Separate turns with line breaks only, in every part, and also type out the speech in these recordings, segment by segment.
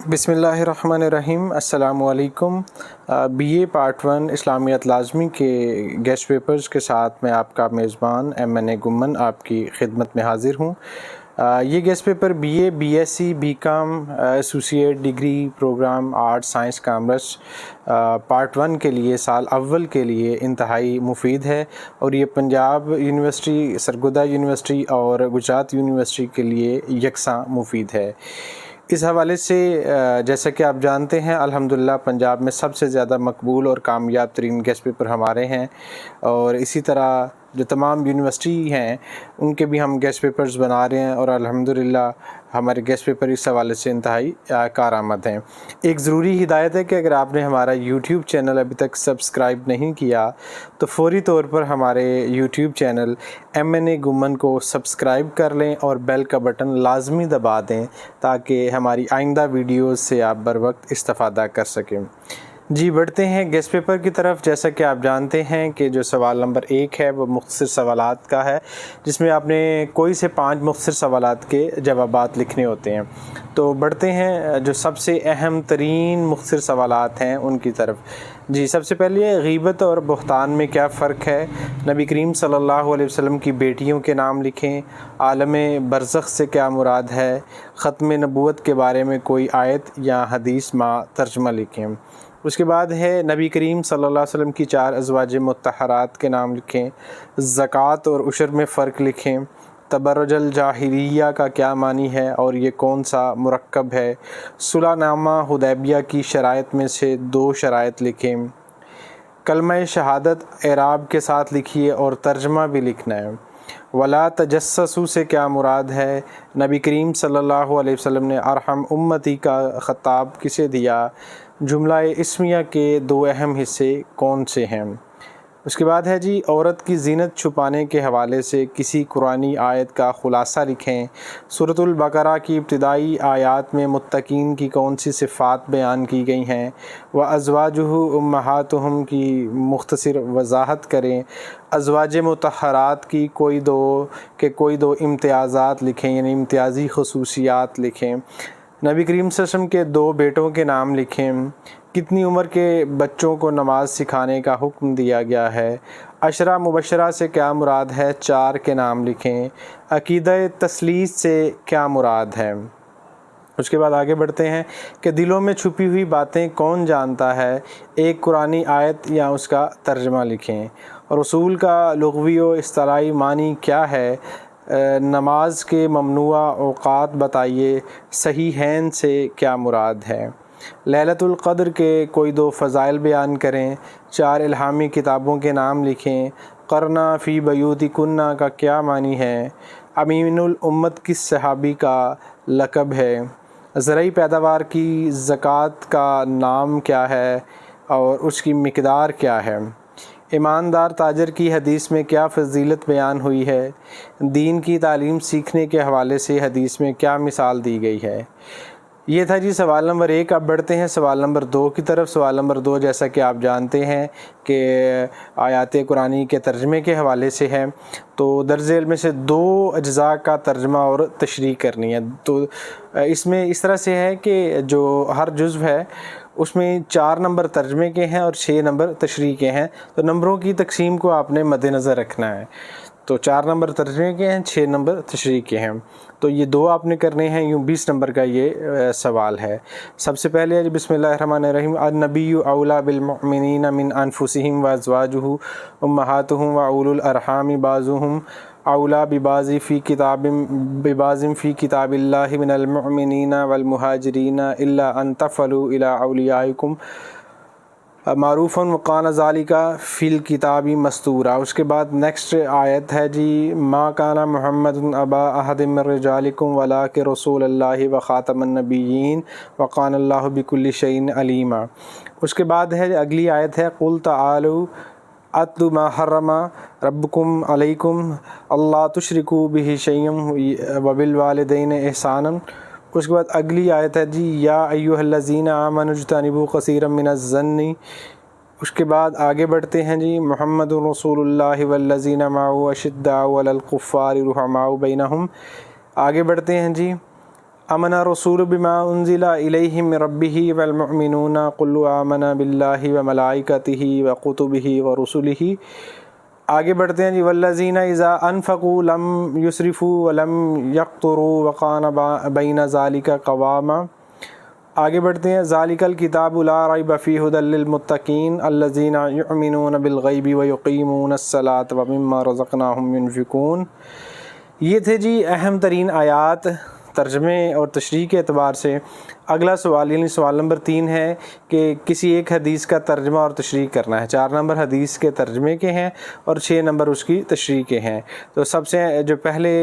بسم اللہ الرحمن الرحیم۔ السلام علیکم۔ بی اے پارٹ 1 اسلامیات لازمی کے گیسٹ پیپرز کے ساتھ میں آپ کا میزبان MNA گمن آپ کی خدمت میں حاضر ہوں۔ یہ guest paper B A, B S C, B com, associate degree programme art science commerce part 1 کے لیے سال اول کے لیے انتہائی مفید ہے، اور یہ پنجاب یونیورسٹی، سرگودا یونیورسٹی اور گجرات یونیورسٹی کے لیے یکساں مفید ہے۔ اس حوالے سے جیسا کہ آپ جانتے ہیں، الحمدللہ پنجاب میں سب سے زیادہ مقبول اور کامیاب ترین گیسٹ پیپر ہمارے ہیں، اور اسی طرح جو تمام یونیورسٹی ہیں ان کے بھی ہم گیسٹ پیپرز بنا رہے ہیں، اور الحمدللہ ہمارے گیسٹ پیپر اس حوالے سے انتہائی کارآمد ہیں۔ ایک ضروری ہدایت ہے کہ اگر آپ نے ہمارا یوٹیوب چینل ابھی تک سبسکرائب نہیں کیا تو فوری طور پر ہمارے یوٹیوب چینل MNA گمن کو سبسکرائب کر لیں اور بیل کا بٹن لازمی دبا دیں تاکہ ہماری آئندہ ویڈیوز سے آپ بر وقت استفادہ کر سکیں۔ جی بڑھتے ہیں گیسٹ پیپر کی طرف۔ جیسا کہ آپ جانتے ہیں کہ جو سوال نمبر 1 ہے وہ مختصر سوالات کا ہے، جس میں آپ نے کوئی سے 5 مختصر سوالات کے جوابات لکھنے ہوتے ہیں۔ تو بڑھتے ہیں جو سب سے اہم ترین مختصر سوالات ہیں ان کی طرف۔ جی سب سے پہلے غیبت اور بہتان میں کیا فرق ہے؟ نبی کریم صلی اللہ علیہ وسلم کی بیٹیوں کے نام لکھیں۔ عالم برزخ سے کیا مراد ہے؟ ختم نبوت کے بارے میں کوئی آیت یا حدیث ترجمہ لکھیں۔ اس کے بعد ہے نبی کریم صلی اللہ علیہ وسلم کی 4 ازواج مطہرات کے نام لکھیں۔ زکوٰۃ اور عشر میں فرق لکھیں۔ تبرج الجاہلیہ کا کیا معنی ہے اور یہ کون سا مرکب ہے؟ صلح نامہ حدیبیہ کی شرائط میں سے 2 شرائط لکھیں۔ کلمہ شہادت اعراب کے ساتھ لکھیے اور ترجمہ بھی لکھنا ہے۔ ولا تجسسوا سے کیا مراد ہے؟ نبی کریم صلی اللہ علیہ وسلم نے ارحم امتی کا خطاب کسے دیا؟ جملہ اسمیہ کے 2 اہم حصے کون سے ہیں؟ اس کے بعد ہے جی عورت کی زینت چھپانے کے حوالے سے کسی قرآنی آیت کا خلاصہ لکھیں۔ سورۃ البقرہ کی ابتدائی آیات میں متقین کی کون سی صفات بیان کی گئی ہیں؟ وَأَزْوَاجُهُ أُمَّهَاتُهُمْ کی مختصر وضاحت کریں۔ ازواج مطہرات کی کوئی دو امتیازات لکھیں، یعنی امتیازی خصوصیات لکھیں۔ نبی کریم صلی اللہ علیہ وسلم کے 2 بیٹوں کے نام لکھیں۔ کتنی عمر کے بچوں کو نماز سکھانے کا حکم دیا گیا ہے؟ عشرہ مبشرہ سے کیا مراد ہے؟ 4 کے نام لکھیں۔ عقیدہ تثلیث سے کیا مراد ہے؟ اس کے بعد آگے بڑھتے ہیں کہ دلوں میں چھپی ہوئی باتیں کون جانتا ہے؟ ایک قرآنی آیت یا اس کا ترجمہ لکھیں۔ رسول کا لغوی و اصطلاحی معنی کیا ہے؟ نماز کے ممنوع اوقات بتائیے۔ صحیحین سے کیا مراد ہے؟ لیلۃ القدر کے کوئی 2 فضائل بیان کریں۔ 4 الہامی کتابوں کے نام لکھیں۔ قرنا فی بیوتکن کا کیا معنی ہے؟ امین الامت کس صحابی کا لقب ہے؟ زرعی پیداوار کی زکوٰۃ کا نام کیا ہے اور اس کی مقدار کیا ہے؟ ایماندار تاجر کی حدیث میں کیا فضیلت بیان ہوئی ہے؟ دین کی تعلیم سیکھنے کے حوالے سے حدیث میں کیا مثال دی گئی ہے؟ یہ تھا جی سوال نمبر 1۔ اب بڑھتے ہیں سوال نمبر 2 کی طرف۔ سوال نمبر 2 جیسا کہ آپ جانتے ہیں کہ آیات قرآنی کے ترجمے کے حوالے سے ہے، تو درج ذیل میں سے 2 اجزاء کا ترجمہ اور تشریح کرنی ہے۔ تو اس میں اس طرح سے ہے کہ جو ہر جزو ہے اس میں 4 نمبر ترجمے کے ہیں اور 6 نمبر تشریح کے ہیں، تو نمبروں کی تقسیم کو آپ نے مد نظر رکھنا ہے۔ تو 4 نمبر ترجمے کے ہیں، 6 نمبر تشریح کے ہیں، تو یہ 2 آپ نے کرنے ہیں، یوں 20 نمبر کا یہ سوال ہے۔ سب سے پہلے بسم اللہ الرحمن الرحیم۔ النبی اولیٰ بالمؤمنین من انفسہم وازواجہ امہاتہم واولی الارحام بعضہم اولیٰ ببعض فی کتاب اللہ من المؤمنین والمہاجرین الا ان تفعلوا الی اولیائکم معروفاً وکان ذالک فی الکتاب مستورا۔ اس کے بعد نیکسٹ آیت ہے جی ما کان محمد ابا احد من رجالکم ولکن رسول اللہ وخاتم النبیین وکان اللہ بکل شیء علیما۔ اس کے بعد ہے اگلی آیت ہے قل تعالوا اتل ما حرم ربکم علیکم اللہ تشرکوا بہ شیئا وبالوالدین احسانا۔ اس کے بعد اگلی آیت ہے جی یا ایھا الذین آمنوا اجتنبوا کثیرا من الظن۔ اس کے بعد آگے بڑھتے ہیں جی محمد رسول اللہ والذین معہ اشداء علی الکفار رحماء بینہم۔ آگے بڑھتے ہیں جی آمن الرسول بما انزل الیہ من ربہ والمؤمنون قل آمنا باللہ وملائکتہ وکتبہ ورسلہ۔ آگے بڑھتے ہیں جی، والذین اذا انفقوا لم یسرفوا ولم یقتروا وکان بین ذلک قواما۔ آگے بڑھتے ہیں، ذالک الکتاب لا ریب فیہ ھدی للمتقین الذین یؤمنون بالغیب ویقیمون الصلاۃ ومما رزقناہم ینفقون۔ یہ تھے جی اہم ترین آیات ترجمے اور تشریح کے اعتبار سے۔ اگلا سوال یعنی سوال نمبر 3 ہے کہ کسی ایک حدیث کا ترجمہ اور تشریح کرنا ہے۔ 4 نمبر حدیث کے ترجمے کے ہیں اور 6 نمبر اس کی تشریح کے ہیں۔ تو سب سے جو پہلے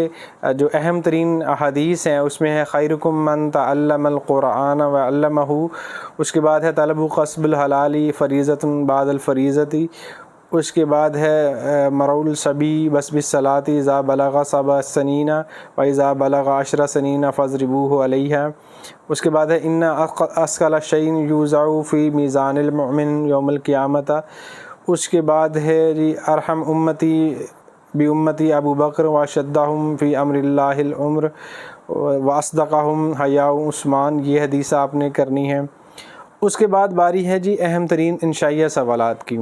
جو اہم ترین حدیث ہیں اس میں ہے خیرکم من تعلم القرآن وعلمہ، اس کے بعد ہے طلب قصب الحلال فریضۃ بعد الفریضۃ، اس کے بعد ہے مرع الصبی بس بالصلاۃ اذا بلغ 7 سنین واذا بلغ 10 سنین فاضربوہ علیہ، اس کے بعد ہے ان اثقل الشیء یوضع فی میزان المؤمن یوم القیامۃ، اس کے بعد ہے جی ارحم امتی بامتی ابو بکر واشدہم فی امر اللہ العمر واصدقہم حیاء عثمان۔ یہ حدیث آپ نے کرنی ہے۔ اس کے بعد باری ہے جی اہم ترین انشائیہ سوالات کی۔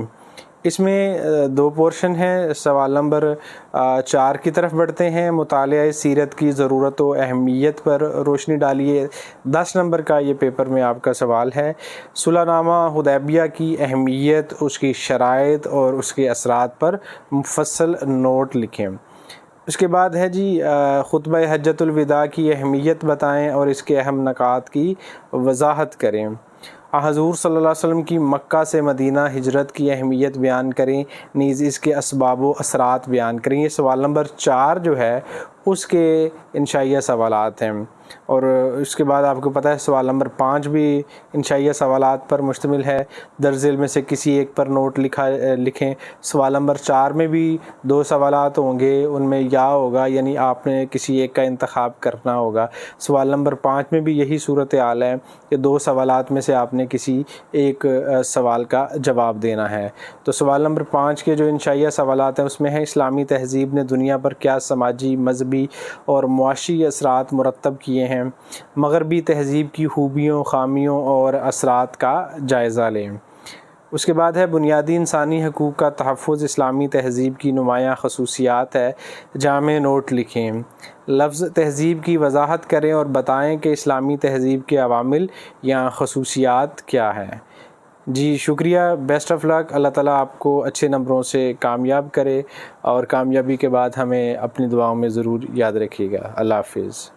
اس میں 2 پورشن ہیں۔ سوال نمبر 4 کی طرف بڑھتے ہیں، مطالعہ سیرت کی ضرورت و اہمیت پر روشنی ڈالیے۔ 10 نمبر کا یہ پیپر میں آپ کا سوال ہے، صلح نامہ حدیبیہ کی اہمیت، اس کی شرائط اور اس کے اثرات پر مفصل نوٹ لکھیں۔ اس کے بعد ہے جی خطبہ حجۃ الوداع کی اہمیت بتائیں اور اس کے اہم نکات کی وضاحت کریں۔ حضور صلی اللہ علیہ وسلم کی مکہ سے مدینہ ہجرت کی اہمیت بیان کریں، نیز اس کے اسباب و اثرات بیان کریں۔ یہ سوال نمبر 4 جو ہے اس کے انشائیہ سوالات ہیں، اور اس کے بعد آپ کو پتہ ہے سوال نمبر 5 بھی انشائیہ سوالات پر مشتمل ہے۔ درج ذیل میں سے کسی ایک پر نوٹ لکھیں۔ سوال نمبر 4 میں بھی 2 سوالات ہوں گے، ان میں یا ہوگا یعنی آپ نے کسی ایک کا انتخاب کرنا ہوگا۔ سوال نمبر 5 میں بھی یہی صورتحال ہے کہ 2 سوالات میں سے آپ نے کسی ایک سوال کا جواب دینا ہے۔ تو سوال نمبر 5 کے جو انشائیہ سوالات ہیں اس میں ہے اسلامی تہذیب نے دنیا پر کیا سماجی، مذہبی اور معاشی اثرات مرتب کیے ہیں، مغربی تہذیب کی خوبیوں، خامیوں اور اثرات کا جائزہ لیں۔ اس کے بعد ہے بنیادی انسانی حقوق کا تحفظ اسلامی تہذیب کی نمایاں خصوصیات ہے، جامع نوٹ لکھیں۔ لفظ تہذیب کی وضاحت کریں اور بتائیں کہ اسلامی تہذیب کے عوامل یا خصوصیات کیا ہیں۔ جی شکریہ، بیسٹ آف لک، اللہ تعالیٰ آپ کو اچھے نمبروں سے کامیاب کرے، اور کامیابی کے بعد ہمیں اپنی دعاؤں میں ضرور یاد رکھیے گا۔ اللہ حافظ۔